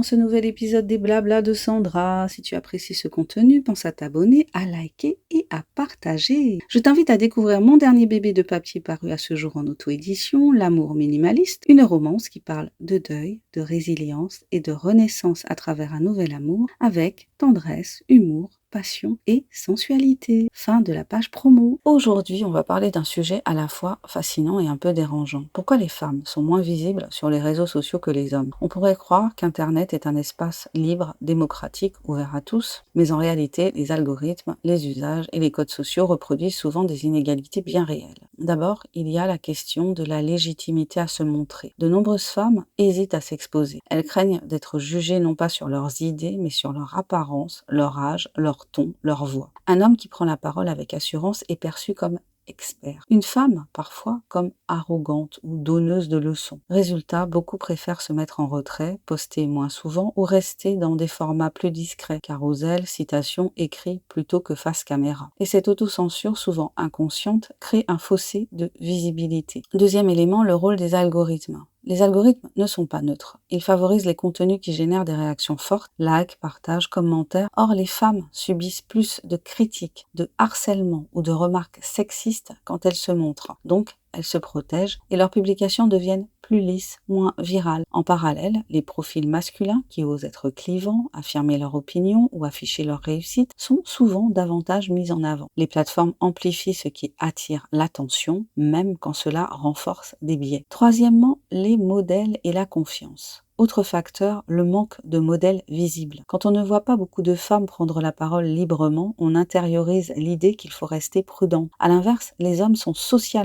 dans ce nouvel épisode des Blabla de Sandra. Si tu apprécies ce contenu, pense à t'abonner, à liker et à partager. Je t'invite à découvrir mon dernier bébé de papier paru à ce jour en auto-édition, L'amour minimaliste, une romance qui parle de deuil, de résilience et de renaissance à travers un nouvel amour avec tendresse, humour, passion et sensualité. Fin de la page promo. Aujourd'hui, on va parler d'un sujet à la fois fascinant et un peu dérangeant. Pourquoi les femmes sont moins visibles sur les réseaux sociaux que les hommes? On pourrait croire qu'Internet est un espace libre, démocratique, ouvert à tous, mais en réalité, les algorithmes, les usages et les codes sociaux reproduisent souvent des inégalités bien réelles. D'abord, il y a la question de la légitimité à se montrer. De nombreuses femmes hésitent à s'exposer. Elles craignent d'être jugées non pas sur leurs idées, mais sur leur apparence, leur âge, leur ton, leur voix. Un homme qui prend la parole avec assurance est perçu comme expert. Une femme, parfois, comme arrogante ou donneuse de leçons. Résultat, beaucoup préfèrent se mettre en retrait, poster moins souvent ou rester dans des formats plus discrets, carousel, citation, écrit plutôt que face caméra. Et cette autocensure, souvent inconsciente, crée un fossé de visibilité. Deuxième élément, le rôle des algorithmes. Les algorithmes ne sont pas neutres. Ils favorisent les contenus qui génèrent des réactions fortes, likes, partages, commentaires. Or, les femmes subissent plus de critiques, de harcèlement ou de remarques sexistes quand elles se montrent. Donc, elles se protègent et leurs publications deviennent plus lisses, moins virales. En parallèle, les profils masculins qui osent être clivants, affirmer leur opinion ou afficher leur réussite sont souvent davantage mis en avant. Les plateformes amplifient ce qui attire l'attention, même quand cela renforce des biais. Troisièmement, les modèles et la confiance. Autre facteur, le manque de modèles visibles. Quand on ne voit pas beaucoup de femmes prendre la parole librement, on intériorise l'idée qu'il faut rester prudent. À l'inverse, les hommes sont socialement